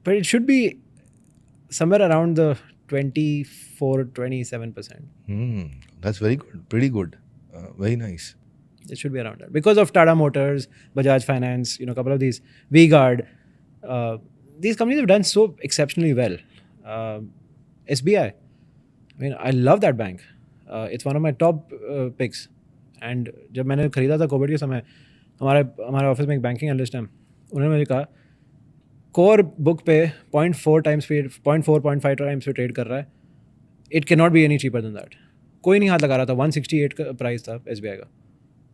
but it should be somewhere around the 24-27%. That's very good, pretty good, very nice. It should be around that because of Tata Motors, Bajaj Finance, couple of these, V-Guard. These companies have done so exceptionally well. SBI, I mean, I love that bank. It's one of my top picks. And जब मैंने खरीदा था Covid के समय, हमारे office में एक banking analyst है, उन्होंने मुझे कहा कोर बुक पे 0.4 टाइम्स पे 0.5 टाइम्स पे ट्रेड कर रहा है. It can not be any cheaper than that. कोई नहीं हाथ लगा रहा था. 168 का प्राइस था SBI का.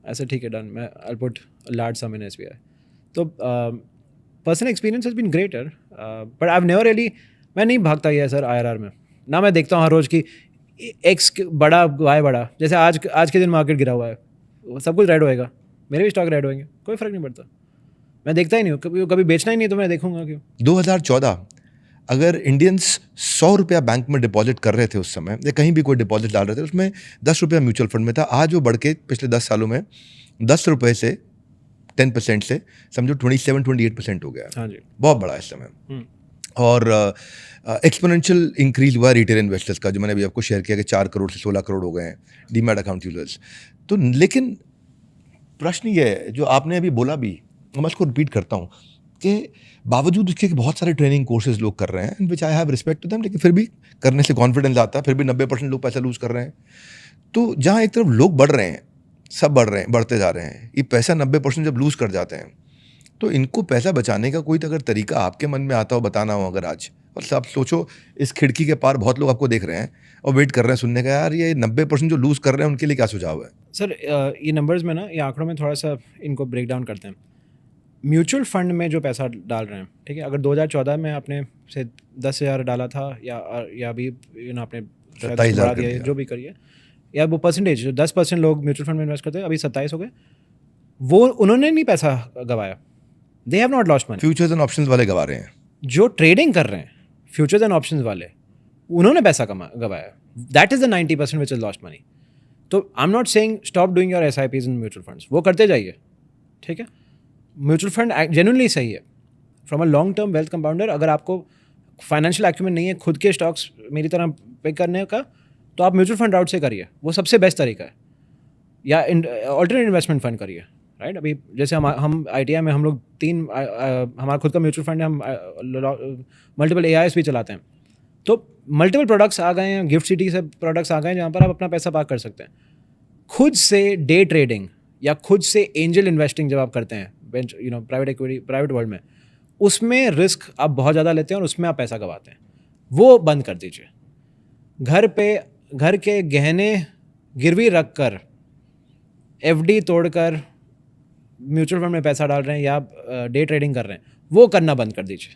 ऐसा ठीक है, डन, मैं I put large sum in SBI. तो personal experience has been greater, but I have never really, मैं नहीं भागता ये सर IRR में ना. मैं देखता हूँ हर रोज़ की X बड़ा Y बड़ा. जैसे आज के दिन मार्केट गिरा हुआ है, सब कुछ रेड होएगा, मेरे भी स्टॉक रेड होएंगे, कोई फ़र्क नहीं पड़ता. मैं देखता ही नहीं हूँ, कभी बेचना ही नहीं, तो मैं देखूंगा क्यों. 2014 अगर इंडियंस 100 रुपया बैंक में डिपॉजिट कर रहे थे उस समय, या कहीं भी कोई डिपॉजिट डाल रहे थे, उसमें 10 रुपया म्यूचुअल फंड में था. आज वो बढ़ के पिछले 10 सालों में 10 रुपये से 10% से समझो 27-28% हो गया. हाँ जी, बहुत बड़ा इस समय. और एक्सपोनेंशियल इंक्रीज हुआ रिटेल इन्वेस्टर्स का, जो मैंने अभी आपको शेयर किया कि 4 करोड़ से 16 करोड़ हो गए हैं डीमैट अकाउंट यूजर्स. तो लेकिन प्रश्न ये है जो आपने अभी बोला भी, मैं उसको रिपीट करता हूँ कि बावजूद उसके बहुत सारे ट्रेनिंग कोर्सेज लोग कर रहे हैं, which I have respect to them, लेकिन फिर भी करने से कॉन्फिडेंस आता है, फिर भी 90% लोग पैसा लूज़ कर रहे हैं. तो जहाँ एक तरफ लोग बढ़ रहे हैं, सब बढ़ रहे हैं, बढ़ते जा रहे हैं, ये पैसा 90% जब लूज़ कर जाते हैं, तो इनको पैसा बचाने का कोई तो अगर तरीका आपके मन में आता हो, बताना हो अगर आज. और सब सोचो, इस खिड़की के पार बहुत लोग आपको देख रहे हैं और वेट कर रहे हैं सुनने का, यार ये 90% जो लूज़ कर रहे हैं उनके लिए क्या सुझाव है? सर ये नंबर्स में ना, ये आंकड़ों में थोड़ा सा इनको ब्रेक डाउन करते हैं. म्यूचुअल फंड में जो पैसा डाल रहे हैं, ठीक है, अगर 2014 में आपने से 10,000 डाला था, या अभी आपने 27,000 दिया, जो भी करिए, या वो परसेंटेज जो 10% लोग म्यूचुअल फंड में इन्वेस्ट करते हैं, अभी 27 हो गए. वो उन्होंने नहीं पैसा गवाया, they have not lost money. Futures and options वाले गवा रहे हैं. जो ट्रेडिंग कर रहे हैं फ्यूचर्स एंड ऑप्शंस वाले, उन्होंने पैसा गवाया. That is the 90% which is lost money. तो I am not saying stop doing your SIPs in mutual funds, वो करते जाइए, ठीक है. म्यूचुअल फंड जेन्युइनली सही है from a long term wealth compounder. अगर आपको फाइनेंशियल एक्यूमेंट नहीं है खुद के स्टॉक्स मेरी तरह पिक करने का, तो आप म्यूचुअल फंड राउट से करिए, वो सबसे बेस्ट तरीका है. या ऑल्टरनेट इन्वेस्टमेंट फंड करिए, राइट। अभी जैसे हम ITI में हम लोग हमारा खुद का म्यूचुअल फंड है, हम मल्टीपल AIS भी चलाते हैं। तो मल्टीपल प्रोडक्ट्स आ गए हैं, गिफ्ट सिटी से प्रोडक्ट्स आ गए हैं जहाँ पर आप अपना पैसा पार्क कर सकते हैं। खुद से डे ट्रेडिंग या खुद से एंजल इन्वेस्टिंग जब आप करते हैं प्राइवेट इक्विटी प्राइवेट वर्ल्ड में, उसमें रिस्क आप बहुत ज़्यादा लेते हैं और उसमें आप पैसा गंवाते हैं। वो बंद कर दीजिए। घर के गहने गिरवी रख कर FD तोड़कर म्यूचुअल फंड में पैसा डाल रहे हैं या डे ट्रेडिंग कर रहे हैं, वो करना बंद कर दीजिए।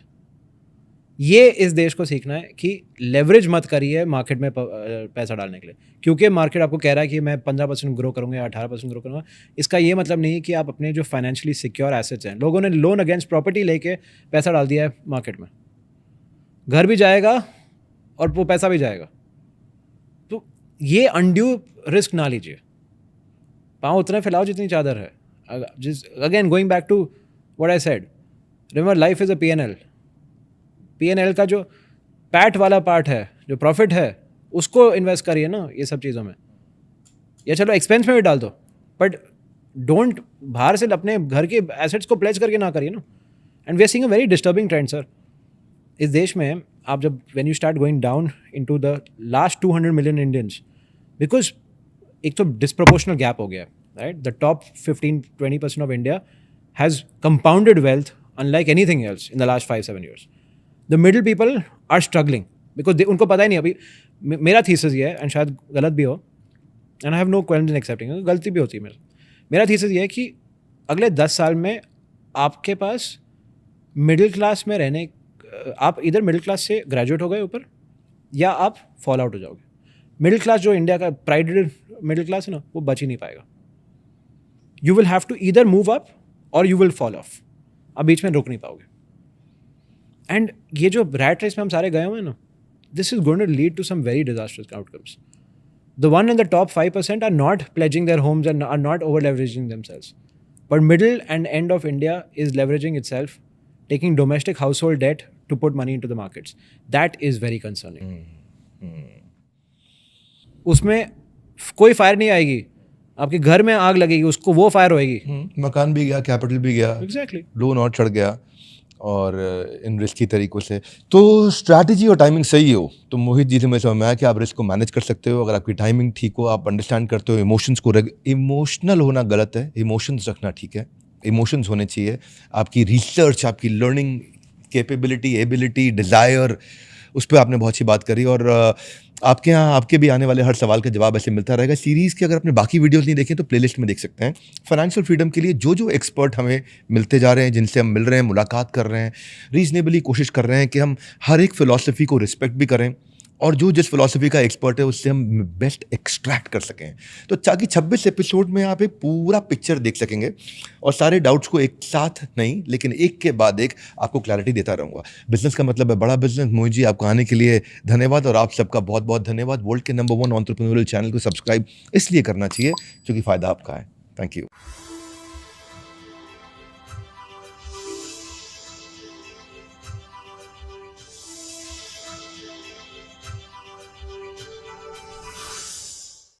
ये इस देश को सीखना है कि लेवरेज मत करिए मार्केट में पैसा डालने के लिए, क्योंकि मार्केट आपको कह रहा है कि मैं 15% ग्रो करूँगा या 18% ग्रो करूँगा। इसका ये मतलब नहीं है कि आप अपने जो फाइनेंशियली सिक्योर एसेट्स हैं, लोगों ने लोन अगेंस्ट प्रॉपर्टी लेके पैसा डाल दिया है मार्केट में, घर भी जाएगा और वो पैसा भी जाएगा। तो ये अनड्यू रिस्क ना लीजिए। पाँव उतने फैलाओ जितनी चादर है। Again going back to what I said, remember life is a P&L का जो पैट वाला पार्ट है, जो प्रॉफिट है, उसको इन्वेस्ट करिए ना ये सब चीज़ों में, या चलो एक्सपेंस में भी डाल दो, बट डोंट बाहर से अपने घर के एसेट्स को प्लेज करके ना करिए ना। And we are seeing a very disturbing trend sir इस देश में। आप जब when you start going down into the last 200 million Indians, because एक तो डिस्प्रोपोर्शनल गैप हो गया, right. The top 15-20% of India has compounded wealth unlike anything else in the last 5-7 years. The middle people are struggling because उनको पता ही नहीं। अभी मेरा thesis ये है, एंड शायद गलत भी हो, and I have no question in accepting, गलती भी होती है मेरा थीसिस ये है कि अगले 10 साल में आपके पास मिडिल क्लास में रहने, आप इधर मिडिल क्लास से ग्रेजुएट हो गए ऊपर, या आप फॉल आउट हो जाओगे। मिडिल क्लास जो इंडिया का प्राइड मिडिल क्लास है ना, वो बच ही नहीं पाएगा। You will have to either move up or you will fall off. आप बीच में रुक नहीं पाओगे। एंड ये जो रैट रेस में हम सारे गए हुए हैं ना, this is going to lead to some very disasters outcomes. The one in the top 5% are not pledging their homes and are not over leveraging themselves, but middle and end of India is leveraging itself, taking domestic house hold debt to put money into the markets. That is very concerning. उसमें कोई fire नहीं आएगी, आपके घर में आग लगेगी, उसको वो फायर होएगी। मकान भी गया, कैपिटल भी गया, एग्जैक्टली, लोन और चढ़ गया, और इन रिस्की तरीक़ों से। तो स्ट्रैटेजी और टाइमिंग सही हो तो मोहित जी से मैं समझ में आया कि आप रिस्क को मैनेज कर सकते हो अगर आपकी टाइमिंग ठीक हो, आप अंडरस्टैंड करते हो इमोशंस को। इमोशनल होना गलत है, इमोशंस रखना ठीक है। इमोशंस होने चाहिए। आपकी रिसर्च, आपकी लर्निंग कैपेबिलिटी, एबिलिटी, डिज़ायर, उस पर आपने बहुत सी बात करी, और आपके यहाँ आपके भी आने वाले हर सवाल का जवाब ऐसे मिलता रहेगा। सीरीज़ के अगर आपने बाकी वीडियोस नहीं देखे तो प्लेलिस्ट में देख सकते हैं। फाइनेंशियल फ्रीडम के लिए जो एक्सपर्ट हमें मिलते जा रहे हैं, जिनसे हम मिल रहे हैं, मुलाकात कर रहे हैं, रीजनेबली कोशिश कर रहे हैं कि हम हर एक फ़िलॉसफी को रिस्पेक्ट भी करें, और जो जिस फिलॉसफी का एक्सपर्ट है उससे हम बेस्ट एक्सट्रैक्ट कर सकें। तो ताकि 26 एपिसोड में आप एक पूरा पिक्चर देख सकेंगे और सारे डाउट्स को एक साथ नहीं लेकिन एक के बाद एक आपको क्लैरिटी देता रहूँगा। बिजनेस का मतलब है बड़ा बिजनेस। मोहित जी, आपको आने के लिए धन्यवाद, और आप सबका बहुत बहुत धन्यवाद। वर्ल्ड के नंबर 1 एंटरप्रेन्योरियल चैनल को सब्सक्राइब इसलिए करना चाहिए क्योंकि फ़ायदा आपका है। Thank you.